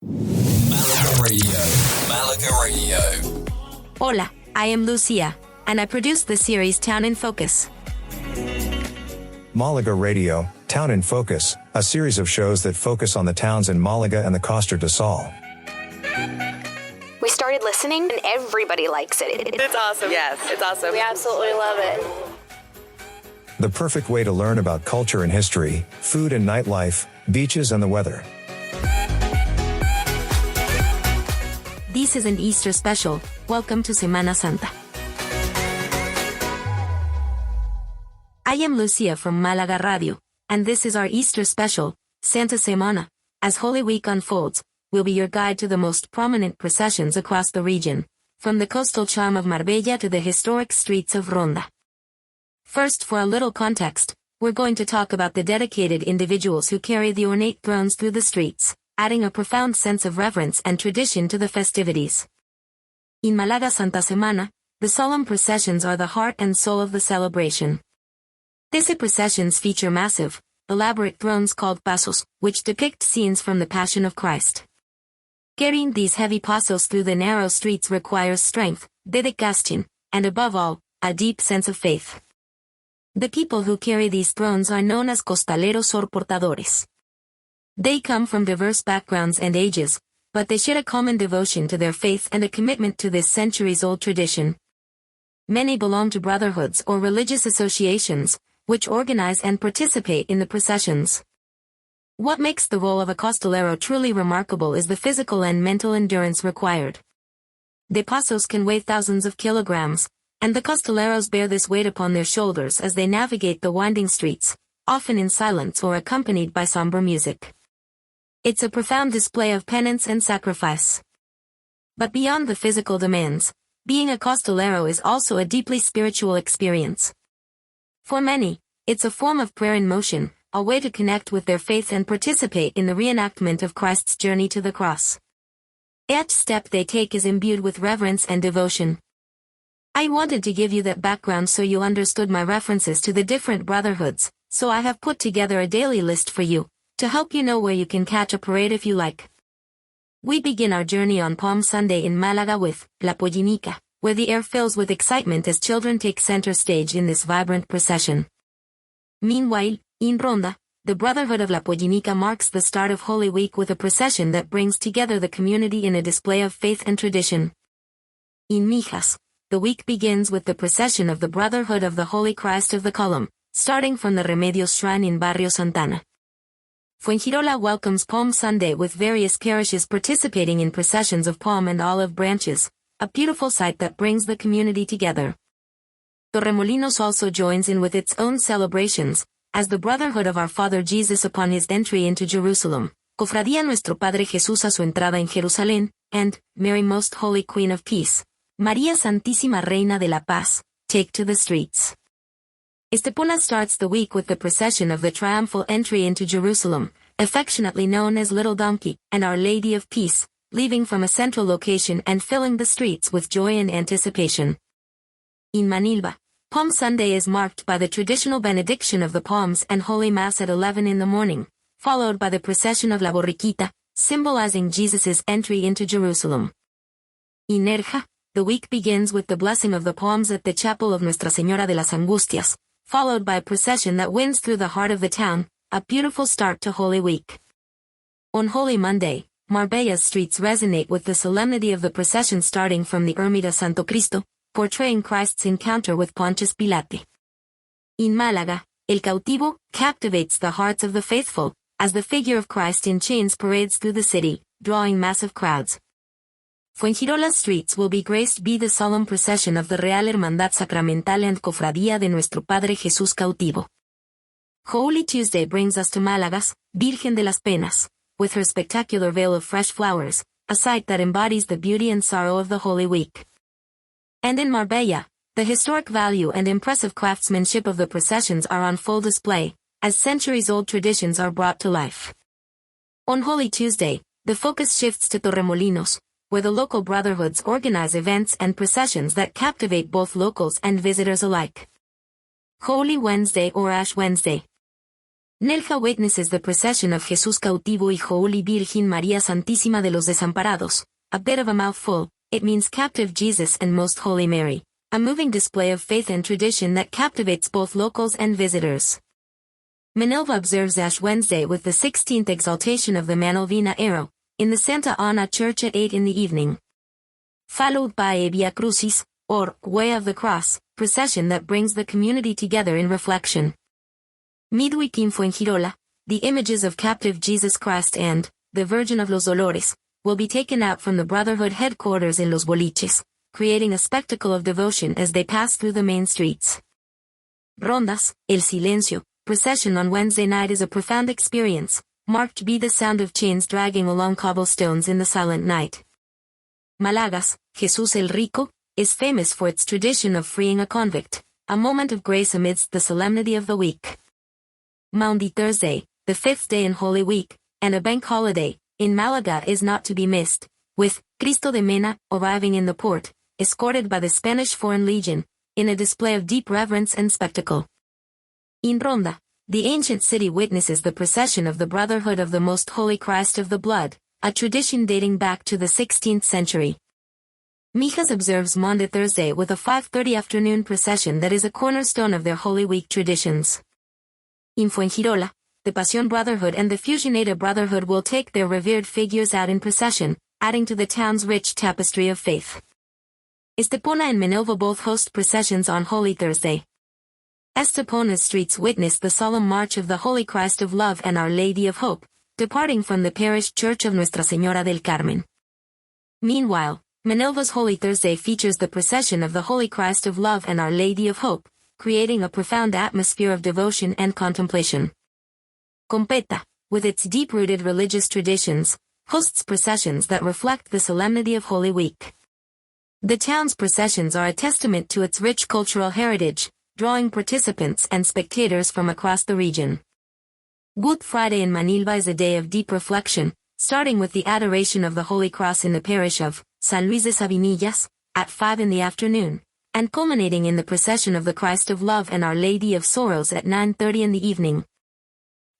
Malaga Radio. Malaga Radio. Hola, I am Lucia, and I produce the series Town in Focus. Malaga Radio, Town in Focus, a series of shows that focus on the towns in Malaga and the Costa del Sol. We started listening and everybody likes it. It's awesome. Yes, it's awesome. We absolutely love it. The perfect way to learn about culture and history, food and nightlife, beaches and the weather. This is an Easter special. Welcome to Semana Santa. I am Lucia from Malaga Radio, and this is our Easter special, Santa Semana. As Holy Week unfolds, we'll be your guide to the most prominent processions across the region, from the coastal charm of Marbella to the historic streets of Ronda. First, for a little context, we're going to talk about the dedicated individuals who carry the ornate thrones through the streets, adding a profound sense of reverence and tradition to the festivities. In Malaga Santa Semana, the solemn processions are the heart and soul of the celebration. These processions feature massive, elaborate thrones called pasos, which depict scenes from the Passion of Christ. Carrying these heavy pasos through the narrow streets requires strength, dedication, and above all, a deep sense of faith. The people who carry these thrones are known as costaleros or portadores. They come from diverse backgrounds and ages, but they share a common devotion to their faith and a commitment to this centuries-old tradition. Many belong to brotherhoods or religious associations, which organize and participate in the processions. What makes the role of a costalero truly remarkable is the physical and mental endurance required. The pasos can weigh thousands of kilograms, and the costaleros bear this weight upon their shoulders as they navigate the winding streets, often in silence or accompanied by somber music. It's a profound display of penance and sacrifice. But beyond the physical demands, being a costalero is also a deeply spiritual experience. For many, it's a form of prayer in motion, a way to connect with their faith and participate in the reenactment of Christ's journey to the cross. Each step they take is imbued with reverence and devotion. I wanted to give you that background so you understood my references to the different brotherhoods, so I have put together a daily list for you, to help you know where you can catch a parade if you like. We begin our journey on Palm Sunday in Malaga with La Pollinica, where the air fills with excitement as children take center stage in this vibrant procession. Meanwhile, in Ronda, the Brotherhood of La Pollinica marks the start of Holy Week with a procession that brings together the community in a display of faith and tradition. In Mijas, the week begins with the procession of the Brotherhood of the Holy Christ of the Column, starting from the Remedios Shrine in Barrio Santana. Fuengirola welcomes Palm Sunday with various parishes participating in processions of palm and olive branches, a beautiful sight that brings the community together. Torremolinos also joins in with its own celebrations, as the Brotherhood of Our Father Jesus upon his entry into Jerusalem, Cofradía Nuestro Padre Jesús a su entrada en Jerusalén, and Mary Most Holy Queen of Peace, María Santísima Reina de la Paz, take to the streets. Estepona starts the week with the procession of the triumphal entry into Jerusalem, affectionately known as Little Donkey, and Our Lady of Peace, leaving from a central location and filling the streets with joy and anticipation. In Manilva, Palm Sunday is marked by the traditional benediction of the palms and Holy Mass at 11 in the morning, followed by the procession of La Borriquita, symbolizing Jesus' entry into Jerusalem. In Nerja, the week begins with the blessing of the palms at the chapel of Nuestra Señora de las Angustias, followed by a procession that winds through the heart of the town, a beautiful start to Holy Week. On Holy Monday, Marbella's streets resonate with the solemnity of the procession starting from the Ermita Santo Cristo, portraying Christ's encounter with Pontius Pilate. In Malaga, El Cautivo captivates the hearts of the faithful, as the figure of Christ in chains parades through the city, drawing massive crowds. Fuengirola streets will be graced by the solemn procession of the Real Hermandad Sacramental and Cofradía de Nuestro Padre Jesús Cautivo. Holy Tuesday brings us to Malaga's Virgen de las Penas, with her spectacular veil of fresh flowers, a sight that embodies the beauty and sorrow of the Holy Week. And in Marbella, the historic value and impressive craftsmanship of the processions are on full display, as centuries-old traditions are brought to life. On Holy Tuesday, the focus shifts to Torremolinos, where the local brotherhoods organize events and processions that captivate both locals and visitors alike. Holy Wednesday or Ash Wednesday. Nerja witnesses the procession of Jesús cautivo y Holy Virgin María Santísima de los Desamparados. A bit of a mouthful, it means captive Jesus and Most Holy Mary. A moving display of faith and tradition that captivates both locals and visitors. Manilva observes Ash Wednesday with the 16th exaltation of the Manovena Arrow, in the Santa Ana Church at 8 in the evening. Followed by a Via Crucis, or Way of the Cross, procession that brings the community together in reflection. Midweek in Fuengirola, the images of captive Jesus Christ and the Virgin of los Dolores will be taken out from the Brotherhood headquarters in Los Boliches, creating a spectacle of devotion as they pass through the main streets. Rondas, El Silencio, procession on Wednesday night is a profound experience, marked by the sound of chains dragging along cobblestones in the silent night. Malaga's Jesús el Rico is famous for its tradition of freeing a convict, a moment of grace amidst the solemnity of the week. Maundy Thursday, the 5th day in Holy Week, and a bank holiday, in Malaga is not to be missed, with Cristo de Mena arriving in the port, escorted by the Spanish Foreign Legion, in a display of deep reverence and spectacle. In Ronda, the ancient city witnesses the procession of the Brotherhood of the Most Holy Christ of the Blood, a tradition dating back to the 16th century. Mijas observes Maundy Thursday with a 5:30 afternoon procession that is a cornerstone of their Holy Week traditions. In Fuengirola, the Pasión Brotherhood and the Fusionata Brotherhood will take their revered figures out in procession, adding to the town's rich tapestry of faith. Estepona and Manilva both host processions on Holy Thursday. Estepona's streets witness the solemn march of the Holy Christ of Love and Our Lady of Hope, departing from the parish church of Nuestra Señora del Carmen. Meanwhile, Manilva's Holy Thursday features the procession of the Holy Christ of Love and Our Lady of Hope, creating a profound atmosphere of devotion and contemplation. Competa, with its deep-rooted religious traditions, hosts processions that reflect the solemnity of Holy Week. The town's processions are a testament to its rich cultural heritage, drawing participants and spectators from across the region. Good Friday in Manilva is a day of deep reflection, starting with the adoration of the Holy Cross in the parish of San Luis de Sabinillas, at 5 in the afternoon, and culminating in the procession of the Christ of Love and Our Lady of Sorrows at 9:30 in the evening.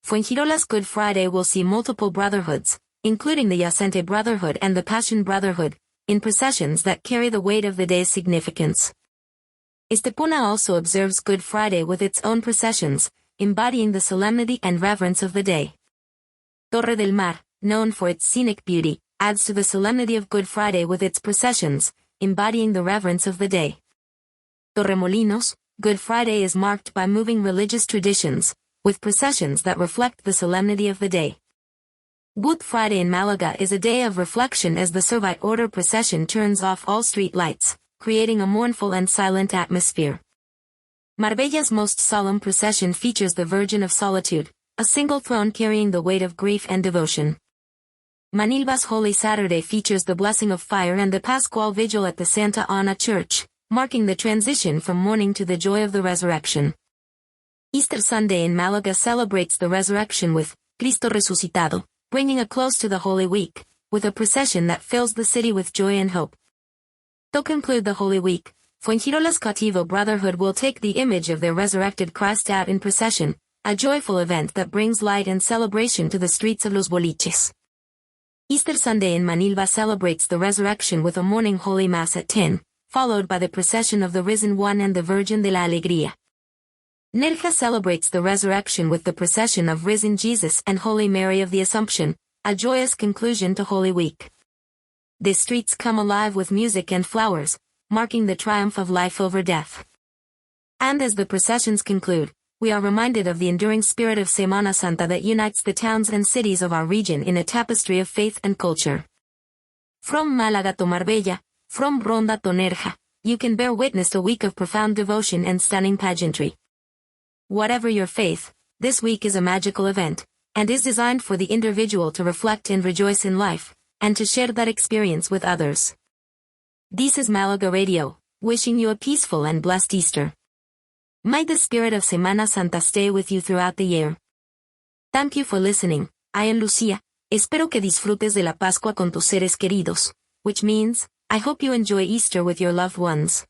Fuengirola's Good Friday will see multiple brotherhoods, including the Yacente Brotherhood and the Passion Brotherhood, in processions that carry the weight of the day's significance. Estepona also observes Good Friday with its own processions, embodying the solemnity and reverence of the day. Torre del Mar, known for its scenic beauty, adds to the solemnity of Good Friday with its processions, embodying the reverence of the day. Torremolinos, Good Friday is marked by moving religious traditions, with processions that reflect the solemnity of the day. Good Friday in Malaga is a day of reflection as the Servite Order procession turns off all street lights, creating a mournful and silent atmosphere. Marbella's most solemn procession features the Virgin of Solitude, a single throne carrying the weight of grief and devotion. Manilva's Holy Saturday features the blessing of fire and the Pascual Vigil at the Santa Ana Church, marking the transition from mourning to the joy of the resurrection. Easter Sunday in Malaga celebrates the resurrection with Cristo Resucitado, bringing a close to the Holy Week, with a procession that fills the city with joy and hope. To conclude the Holy Week, Fuengirola's Cautivo Brotherhood will take the image of their resurrected Christ out in procession, a joyful event that brings light and celebration to the streets of Los Boliches. Easter Sunday in Manilva celebrates the resurrection with a morning Holy Mass at 10, followed by the procession of the Risen One and the Virgin de la Alegría. Nerja celebrates the resurrection with the procession of Risen Jesus and Holy Mary of the Assumption, a joyous conclusion to Holy Week. The streets come alive with music and flowers, marking the triumph of life over death. And as the processions conclude, we are reminded of the enduring spirit of Semana Santa that unites the towns and cities of our region in a tapestry of faith and culture. From Malaga to Marbella, from Ronda to Nerja, you can bear witness to a week of profound devotion and stunning pageantry. Whatever your faith, this week is a magical event, and is designed for the individual to reflect and rejoice in life, and to share that experience with others. This is Malaga Radio, wishing you a peaceful and blessed Easter. May the spirit of Semana Santa stay with you throughout the year. Thank you for listening. I am Lucia. Espero que disfrutes de la Pascua con tus seres queridos, which means, I hope you enjoy Easter with your loved ones.